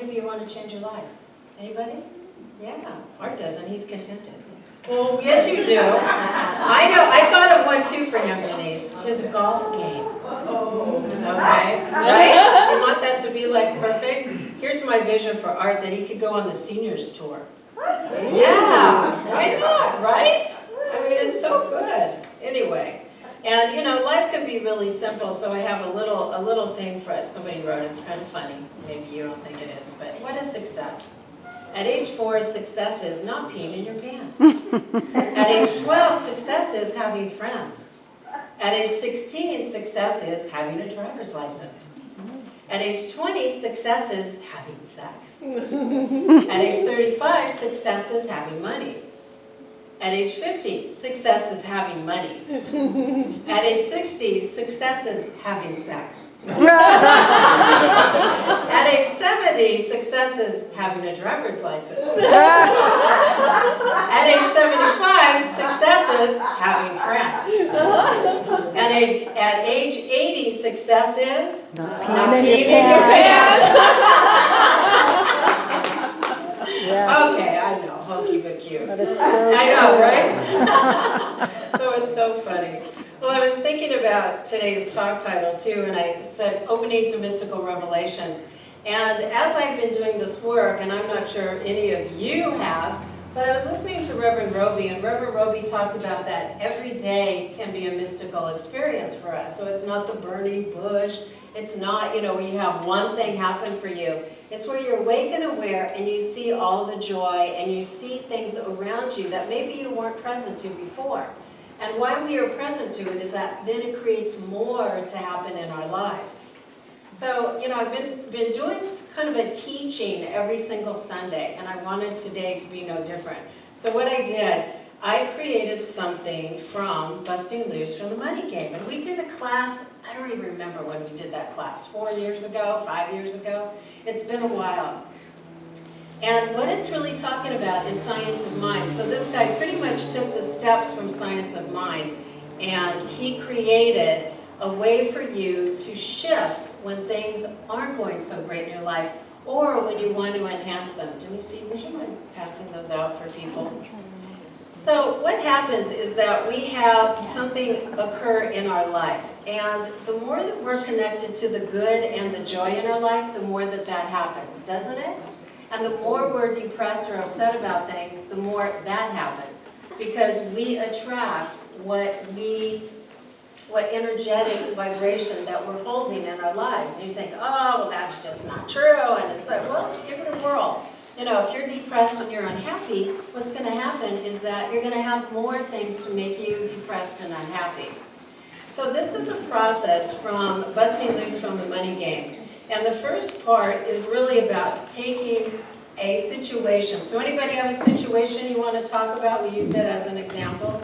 of you want to change your life? Anybody? Yeah, Art doesn't, he's contented. Well, yes you do. I know, I thought of one too for him, Denise, his golf game. Okay, right? Do you want that to be like perfect? Here's my vision for Art, that he could go on the seniors tour. Yeah, why not, right? I mean, it's so good. Anyway, and you know, life can be really simple, so I have a little thing for it. Somebody wrote it, it's kind of funny. Maybe you don't think it is, but what is success? At age 4, success is not peeing in your pants. At age 12, success is having friends. At age 16, success is having a driver's license. At age 20, success is having sex. At age 35, success is having money. At age 50, success is having money. At age 60, success is having sex. At age 70, success is having a driver's license. At age 75, success is having friends. At age 80, success is not peeing in your pants. Okay, I know, hokey but cute. I know, right? So it's so funny. Well, I was thinking about today's talk title too, and I said opening to mystical revelations. And as I've been doing this work, and I'm not sure any of you have, but I was listening to Reverend Roby, and Reverend Roby talked about that every day can be a mystical experience for us. So it's not the burning bush. It's not, you know, when you have one thing happen for you. It's where you're awake and aware and you see all the joy and you see things around you that maybe you weren't present to before. And why we are present to it is that then it creates more to happen in our lives. So, you know, I've been doing kind of a teaching every single Sunday, and I wanted today to be no different. So what I did, I created something from Busting Loose from the Money Game. And we did a class, I don't even remember when we did that class, 4 years ago, 5 years ago. It's been a while. And what it's really talking about is science of mind. So this guy pretty much took the steps from science of mind, and he created a way for you to shift when things aren't going so great in your life, or when you want to enhance them. Denise, would you mind passing those out for people? So what happens is that we have something occur in our life, and the more that we're connected to the good and the joy in our life, the more that happens, doesn't it? And the more we're depressed or upset about things, the more that happens, because we attract what energetic vibration that we're holding in our lives. And you think, oh, well, that's just not true. And it's like, well, give it a whirl. You know, if you're depressed and you're unhappy, what's going to happen is that you're going to have more things to make you depressed and unhappy. So this is a process from Busting Loose from the Money Game. And the first part is really about taking a situation. So anybody have a situation you want to talk about? We use it as an example,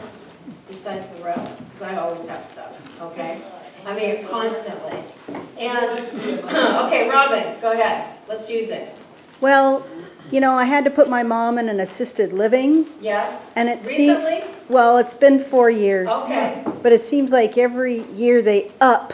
besides the road, because I always have stuff, okay? I mean, constantly. And, okay, Robin, go ahead. Let's use it. Well, you know, I had to put my mom in an assisted living. Yes. And it recently? Well, it's been 4 years. Okay. But it seems like every year they up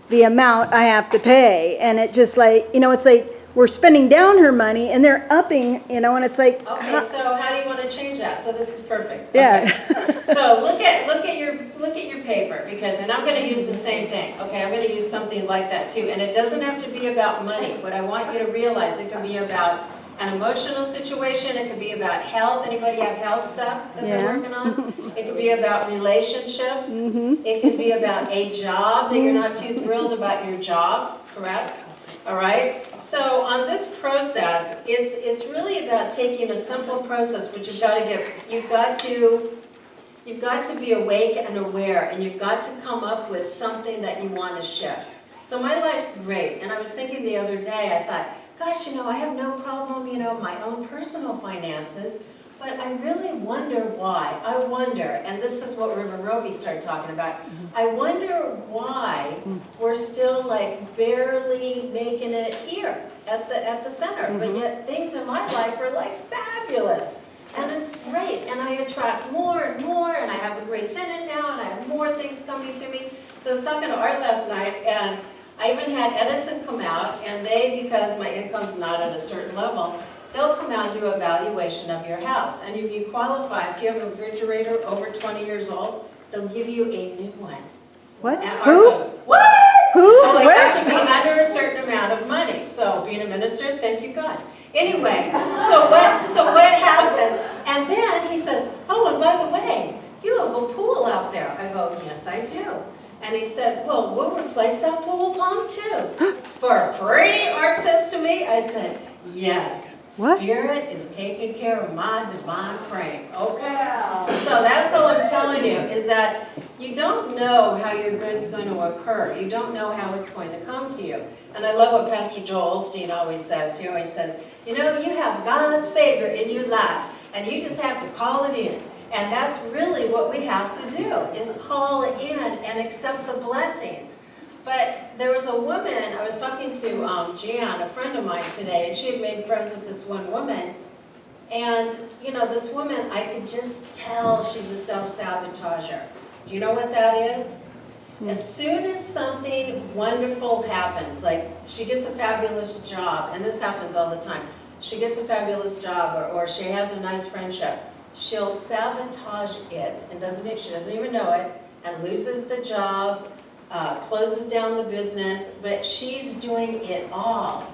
the amount I have to pay. And it just like, you know, it's like we're spending down her money and they're upping, you know, and it's like. Okay, so how do you want to change that? So this is perfect. Yeah. Okay. So look at your paper, because, and I'm going to use the same thing. Okay, I'm going to use something like that too. And it doesn't have to be about money. What I want you to realize, it can be about an emotional situation. It could be about health. Anybody have health stuff that they're working on? It could be about relationships. It could be about a job that you're not too thrilled about your job, correct? All right. So on this process, it's really about taking a simple process, but you've got to be awake and aware, and you've got to come up with something that you want to shift. So my life's great, and I was thinking the other day, I thought, gosh, you know, I have no problem, you know, my own personal finances, but I really wonder why. I wonder, and this is what Reverend Roby started talking about, I wonder why we're still like barely making it here at the center, but yet things in my life are like fabulous. And it's great, and I attract more and more, and I have a great tenant now, and I have more things coming to me. So I was talking to Art last night, and I even had Edison come out, and they, because my income's not at a certain level, they'll come out and do a valuation of your house. And if you qualify, if you have a refrigerator over 20 years old, they'll give you a new one. What? And Who? ours goes, what? Who? Oh, you Where? have to be under a certain amount of money. So being a minister, thank you God. Anyway, so what happened? And then he says, oh, and by the way, you have a pool out there. I go, yes, I do. And he said, well, we'll replace that pool pump too. For free, Art says to me. I said, yes. What? Spirit is taking care of my divine frame. Okay. So that's all I'm telling you, is that you don't know how your good's going to occur. You don't know how it's going to come to you. And I love what Pastor Joel Osteen always says. He always says, you know, you have God's favor in your life, and you just have to call it in. And that's really what we have to do, is call it in and accept the blessings. But there was a woman, I was talking to Jan, a friend of mine today, and she had made friends with this one woman. And, you know, this woman, I could just tell she's a self-sabotager. Do you know what that is? As soon as something wonderful happens, like she gets a fabulous job, and this happens all the time. She gets a fabulous job, or she has a nice friendship. She'll sabotage it, and she doesn't even know it, and loses the job, closes down the business, but she's doing it all.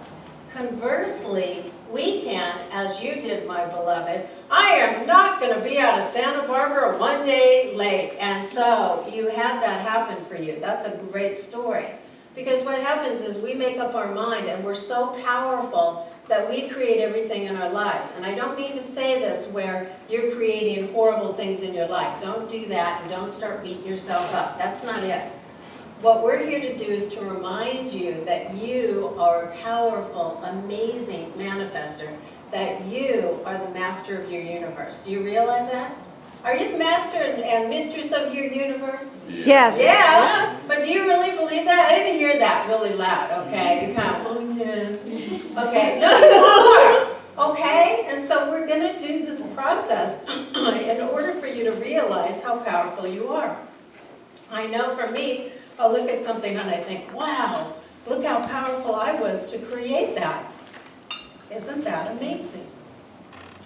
Conversely, we can, as you did, my beloved, I am not going to be out of Santa Barbara one day late. And so you had that happen for you. That's a great story. Because what happens is we make up our mind, and we're so powerful that we create everything in our lives. And I don't mean to say this where you're creating horrible things in your life. Don't do that, and don't start beating yourself up. That's not it. What we're here to do is to remind you that you are a powerful, amazing manifester, that you are the master of your universe. Do you realize that? Are you the master and mistress of your universe? Yes. Yeah, but do you really believe that? I didn't hear that really loud, okay? You kind of, oh yeah. Okay, no, you are, okay? And so we're going to do this process in order for you to realize how powerful you are. I know for me, I'll look at something and I think, wow, look how powerful I was to create that. Isn't that amazing?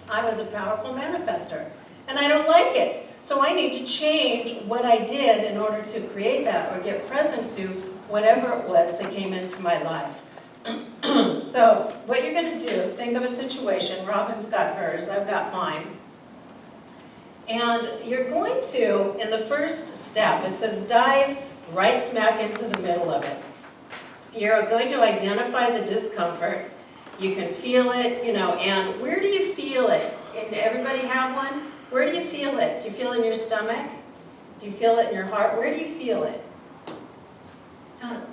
I was a powerful manifester, and I don't like it. So I need to change what I did in order to create that, or get present to whatever it was that came into my life. So what you're going to do, think of a situation. Robin's got hers, I've got mine. And you're going to, in the first step, it says dive right smack into the middle of it. You're going to identify the discomfort. You can feel it, you know, and where do you feel it? And everybody have one? Where do you feel it? Do you feel it in your stomach? Do you feel it in your heart? Where do you feel it?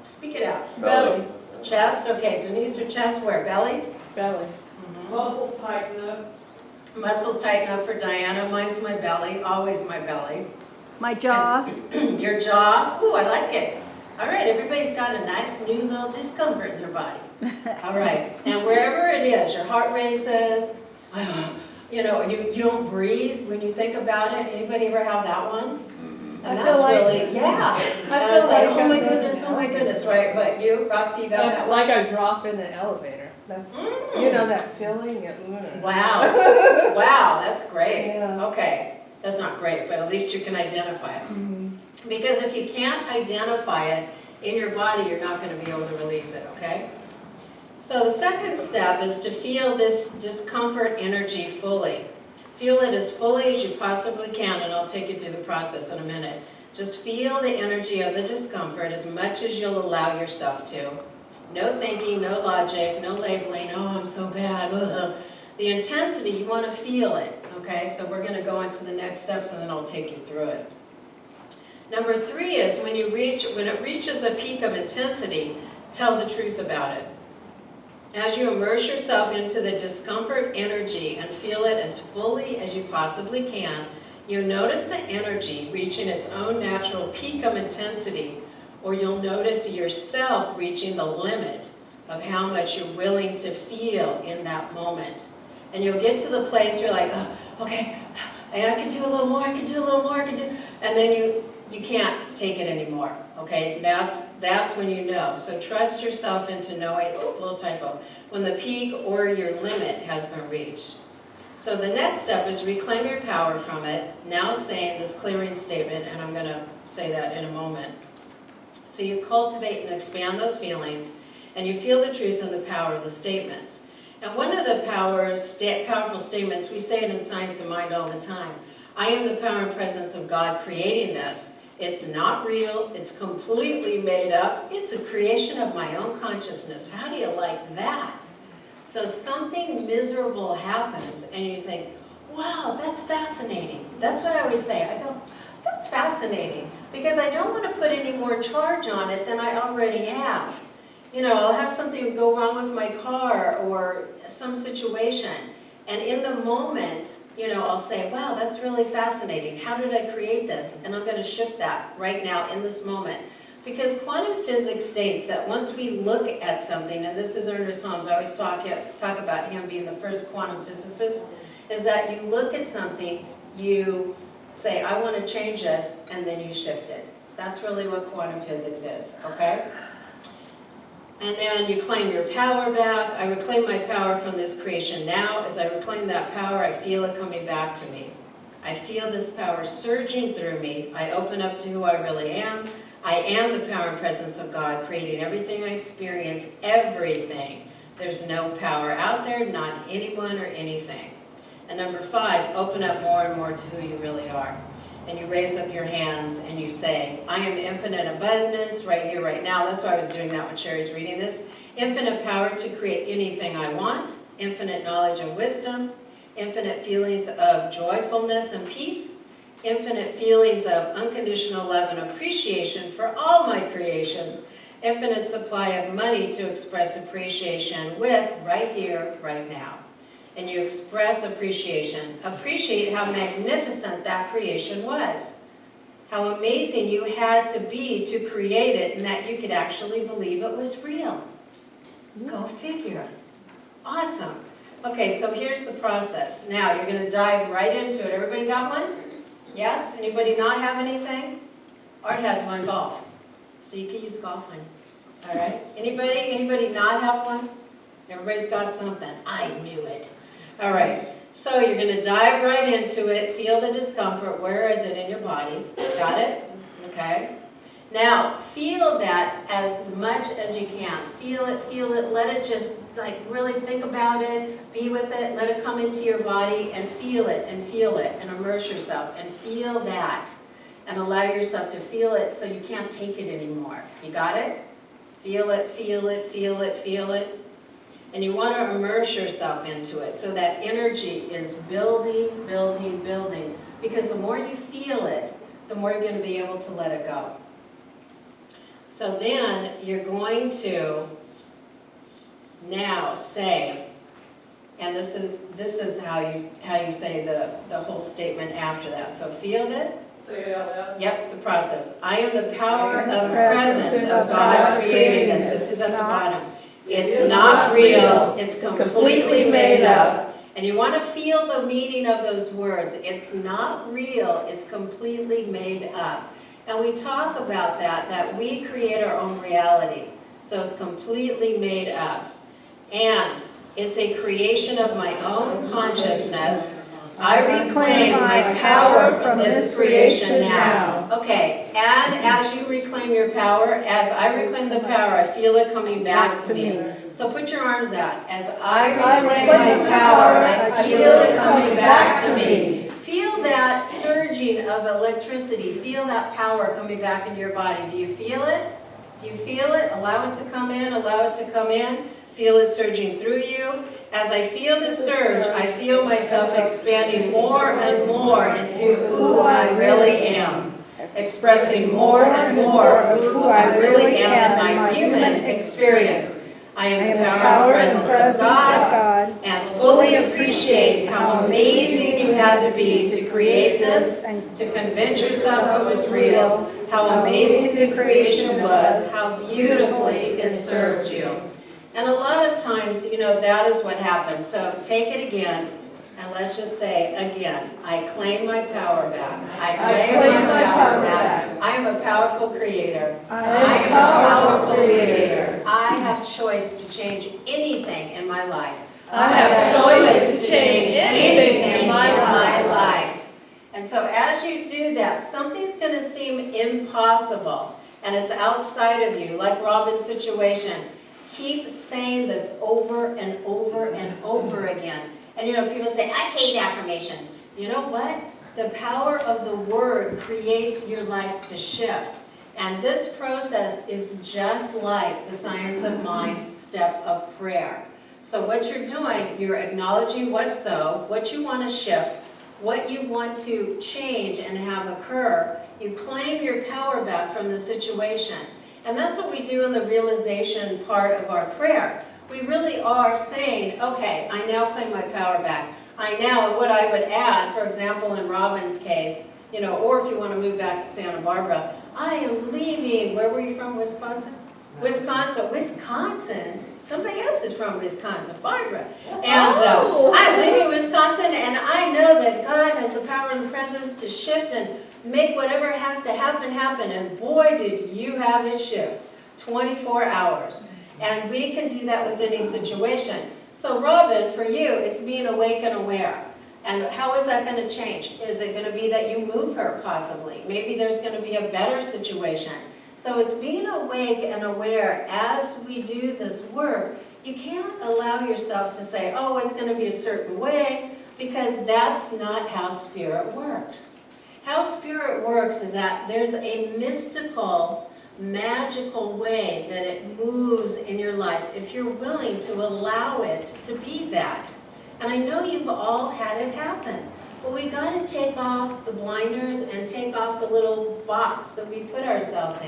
Speak it out. Belly. Chest, okay. Denise, her chest where? Belly? Belly. Mm-hmm. Muscles tighten up. Muscles tighten up for Diana. Mine's my belly, always my belly. My jaw. Your jaw, ooh, I like it. All right, everybody's got a nice new little discomfort in their body. All right, and wherever it is, your heart races, you know, you don't breathe when you think about it. Anybody ever have that one? And that's really, yeah. And I was like, oh my goodness, right? But you, Roxy, you got that one? Like a drop in the elevator. That's, you know, that feeling? Wow, wow, that's great. Yeah. Okay, that's not great, but at least you can identify it. Because if you can't identify it in your body, you're not going to be able to release it, okay? So the second step is to feel this discomfort energy fully. Feel it as fully as you possibly can, and I'll take you through the process in a minute. Just feel the energy of the discomfort as much as you'll allow yourself to. No thinking, no logic, no labeling, oh, I'm so bad. The intensity, you want to feel it, okay? So we're going to go into the next steps, and then I'll take you through it. Number 3 is when it reaches a peak of intensity, tell the truth about it. As you immerse yourself into the discomfort energy and feel it as fully as you possibly can, you'll notice the energy reaching its own natural peak of intensity, or you'll notice yourself reaching the limit of how much you're willing to feel in that moment. And you'll get to the place you're like, oh, okay, and I can do a little more, I can do a little more, I can do, and then you can't take it anymore, okay? That's when you know. So trust yourself into knowing, oh, little typo, when the peak or your limit has been reached. So the next step is reclaim your power from it, now saying this clearing statement, and I'm going to say that in a moment. So you cultivate and expand those feelings, and you feel the truth and the power of the statements. And one of the powerful statements, we say it in Science of Mind all the time, I am the power and presence of God creating this. It's not real, it's completely made up, it's a creation of my own consciousness. How do you like that? So something miserable happens and you think, wow, that's fascinating. That's what I always say. I go, that's fascinating, because I don't want to put any more charge on it than I already have. You know, I'll have something go wrong with my car or some situation, and in the moment, you know, I'll say, wow, that's really fascinating. How did I create this? And I'm going to shift that right now in this moment. Because quantum physics states that once we look at something, and this is Ernest Holmes, I always talk about him being the first quantum physicist, is that you look at something, you say, I want to change this, and then you shift it. That's really what quantum physics is, okay? And then you claim your power back. I reclaim my power from this creation now. As I reclaim that power, I feel it coming back to me. I feel this power surging through me. I open up to who I really am. I am the power and presence of God, creating everything I experience, everything. There's no power out there, not anyone or anything. And number 5, open up more and more to who you really are. And you raise up your hands and you say, I am infinite abundance right here, right now. That's why I was doing that when Sherry's reading this. Infinite power to create anything I want, infinite knowledge and wisdom, infinite feelings of joyfulness and peace, infinite feelings of unconditional love and appreciation for all my creations, infinite supply of money to express appreciation with right here, right now. And you express appreciation. Appreciate how magnificent that creation was. How amazing you had to be to create it, and that you could actually believe it was real. Go figure. Awesome. Okay, so here's the process. Now you're going to dive right into it. Everybody got one? Yes? Anybody not have anything? Art has one, golf. So you can use golf one. All right? Anybody not have one? Everybody's got something. I knew it. All right. So you're going to dive right into it. Feel the discomfort. Where is it in your body? Got it? Okay. Now, feel that as much as you can. Feel it, let it just, like, really think about it, be with it, let it come into your body, and feel it, and immerse yourself, and feel that, and allow yourself to feel it so you can't take it anymore. You got it? Feel it, feel it, feel it, feel it. And you want to immerse yourself into it, so that energy is building, building, building, because the more you feel it, the more you're going to be able to let it go. So then you're going to now say, and this is how you say the whole statement after that. So feel it. Say it out loud. Yep, the process. I am the power of presence of God creating this. This is at the bottom. It's not real. It's completely made up. And you want to feel the meaning of those words. It's not real. It's completely made up. And we talk about that we create our own reality. So it's completely made up. And it's a creation of my own consciousness. I reclaim my power from this creation now. Okay, and as you reclaim your power, as I reclaim the power, I feel it coming back to me. So put your arms out. As I reclaim my power, I feel it coming back to me. Feel that surging of electricity. Feel that power coming back into your body. Do you feel it? Do you feel it? Allow it to come in. Allow it to come in. Feel it surging through you. As I feel the surge, I feel myself expanding more and more into who I really am. Expressing more and more who I really am in my human experience. I am the power and presence of God, and fully appreciate how amazing you had to be to create this, to convince yourself it was real, how amazing the creation was, how beautifully it served you. And a lot of times, you know, that is what happens. So take it again. And let's just say again, I claim my power back. I claim claim my my power power back. back. I am a powerful creator. I am a powerful creator. I have choice to change anything in my life. I have choice to change anything in my life. And so as you do that, something's going to seem impossible, and it's outside of you, like Robin's situation. Keep saying this over and over and over again. And you know, people say, I hate affirmations. You know what? The power of the word creates your life to shift. And this process is just like the science of mind step of prayer. So what you're doing, you're acknowledging what's so, what you want to shift, what you want to change and have occur. You claim your power back from the situation. And that's what we do in the realization part of our prayer. We really are saying, okay, I now claim my power back. I now, and what I would add, for example, in Robin's case, you know, or if you want to move back to Santa Barbara, I am leaving, where were you from, Wisconsin? Wisconsin. Somebody else is from Wisconsin, Barbara. And I'm leaving Wisconsin, and I know that God has the power and the presence to shift and make whatever has to happen, happen. And boy, did you have it shift. 24 hours. And we can do that with any situation. So Robin, for you, it's being awake and aware. And how is that going to change? Is it going to be that you move her, possibly? Maybe there's going to be a better situation. So it's being awake and aware as we do this work. You can't allow yourself to say, oh, it's going to be a certain way, because that's not how Spirit works. How Spirit works is that there's a mystical, magical way that it moves in your life if you're willing to allow it to be that. And I know you've all had it happen. But we've got to take off the blinders and take off the little box that we put ourselves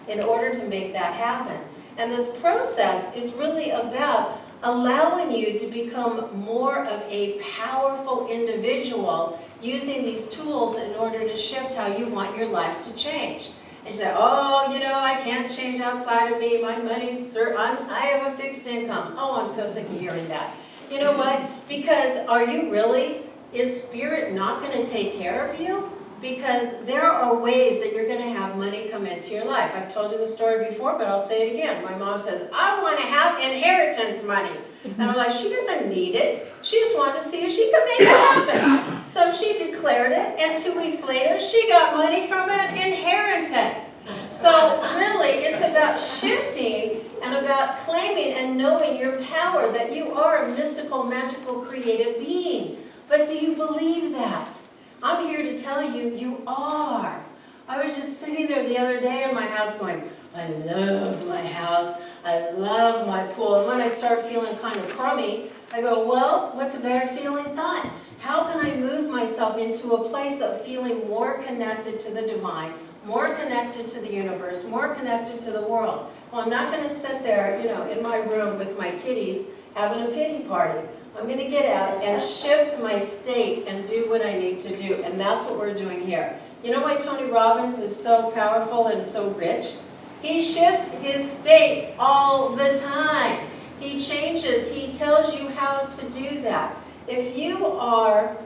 in order to make that happen. And this process is really about allowing you to become more of a powerful individual using these tools in order to shift how you want your life to change. And you say, oh, you know, I can't change outside of me. My money's I have a fixed income. Oh, I'm so sick of hearing that. You know what? Because are you really? Is Spirit not going to take care of you? Because there are ways that you're going to have money come into your life. I've told you the story before, but I'll say it again. My mom says, I want to have inheritance money. And I'm like, she doesn't need it. She just wanted to see if she could make it happen. So she declared it, and 2 weeks later, she got money from an inheritance. So really, it's about shifting and about claiming and knowing your power, that you are a mystical, magical, creative being. But do you believe that? I'm here to tell you, you are. I was just sitting there the other day in my house going, I love my house, I love my pool. And when I start feeling kind of crummy, I go, well, what's a better feeling thought? How can I move myself into a place of feeling more connected to the divine, more connected to the universe, more connected to the world? Well, I'm not going to sit there, you know, in my room with my kitties having a pity party. I'm going to get out and shift my state and do what I need to do. And that's what we're doing here. You know why Tony Robbins is so powerful and so rich? He shifts his state all the time. He changes. He tells you how to do that. If you are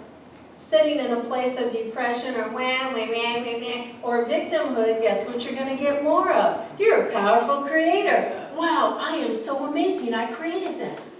sitting in a place of depression or or victimhood, guess what you're going to get more of? You're a powerful creator. Wow, I am so amazing. I created this.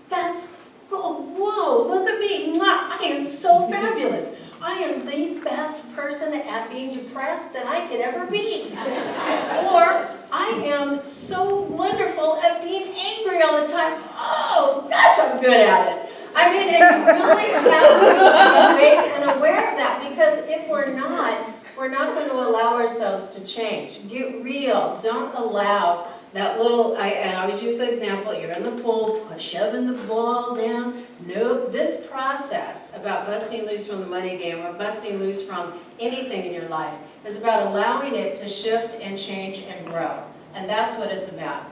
That's oh, whoa, look at me. I am so fabulous. I am the best person at being depressed that I could ever be. Or I am so wonderful at being angry all the time. Oh, gosh, I'm good at it. I mean, and you really have to be awake and aware of that, because if we're not going to allow ourselves to change. Get real. Don't allow that little, I always use the example, you're in the pool, shoving the ball down. Nope, this process about busting loose from the money game or busting loose from anything in your life is about allowing it to shift and change and grow. And that's what it's about.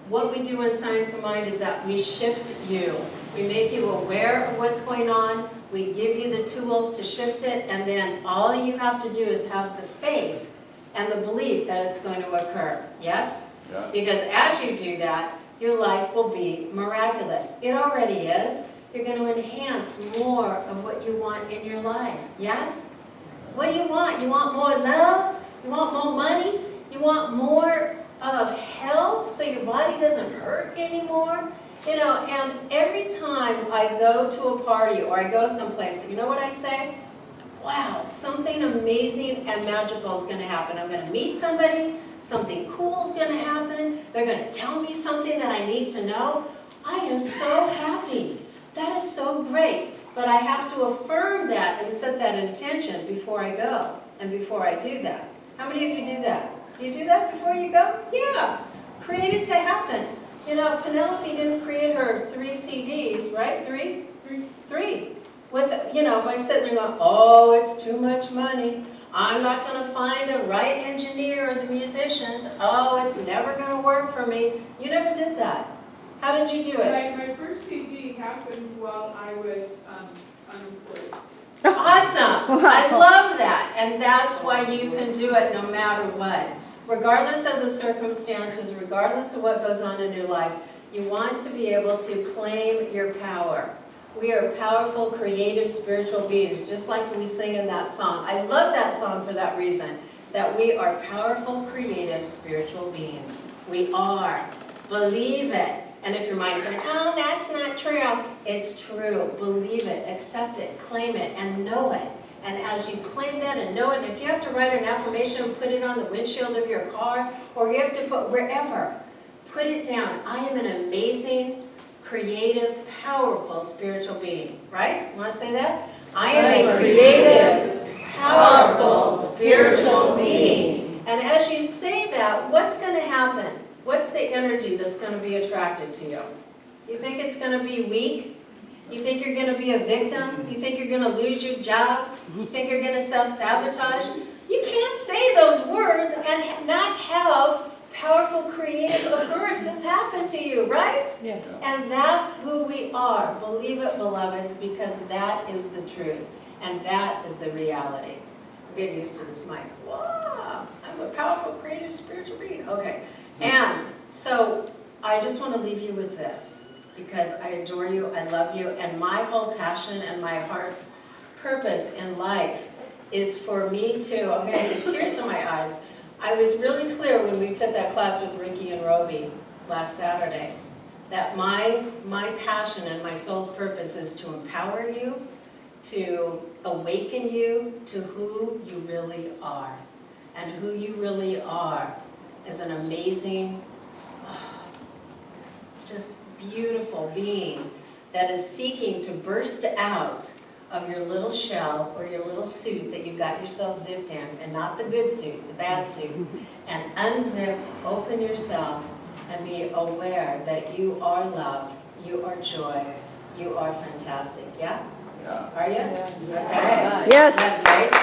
What we do in Science of Mind is that we shift you. We make you aware of what's going on. We give you the tools to shift it, and then all you have to do is have the faith and the belief that it's going to occur. Yes? Yeah. Because as you do that, your life will be miraculous. It already is. you're going to enhance more of what you want in your life. Yes? What do you want? You want more love? You want more money? You want more of health so your body doesn't hurt anymore? You know, and every time I go to a party or I go someplace, you know what I say? Wow, something amazing and magical is going to happen. I'm going to meet somebody, something cool is going to happen, they're going to tell me something that I need to know. I am so happy. That is so great. But I have to affirm that and set that intention before I go and before I do that. How many of you do that? Do you do that before you go? Yeah. Create it to happen. You know, Penelope didn't create her 3 CDs, right? Three. With, you know, by sitting there going, oh, it's too much money. I'm not going to find the right engineer or the musicians. Oh, it's never going to work for me. You never did that. How did you do it? My first CD happened while I was unemployed. Awesome. I love that. And that's why you can do it no matter what. Regardless of the circumstances, regardless of what goes on in your life, you want to be able to claim your power. We are powerful, creative, spiritual beings, just like we sing in that song. I love that song for that reason, that we are powerful, creative, spiritual beings. We are. Believe it. And if your mind's going, oh, that's not true, it's true. Believe it, accept it, claim it, and know it. And as you claim that and know it, if you have to write an affirmation and put it on the windshield of your car, or you have to put wherever, put it down. I am an amazing, creative, powerful spiritual being. Right? You want to say that? I am a creative, powerful spiritual being. And as you say that, what's going to happen? What's the energy that's going to be attracted to you? You think it's going to be weak? You think you're going to be a victim? You think you're going to lose your job? You think you're going to self-sabotage? You can't say those words and not have powerful creative occurrences happen to you, right? Yeah. And that's who we are. Believe it, beloveds, because that is the truth. And that is the reality. I'm getting used to this mic. Wow, I'm a powerful, creative, spiritual being. Okay. And so I just want to leave you with this, because I adore you, I love you, and my whole passion and my heart's purpose in life is for me to, I'm going to get tears in my eyes. I was really clear when we took that class with Ricky and Roby last Saturday, that my passion and my soul's purpose is to empower you, to awaken you to who you really are. And who you really are is an amazing, just beautiful being that is seeking to burst out of your little shell or your little suit that you got yourself zipped in, and not the good suit, the bad suit, and unzip, open yourself, and be aware that you are love, you are joy, you are fantastic. Yeah? Yeah. Are you? Yeah. Okay. Yes. That's right.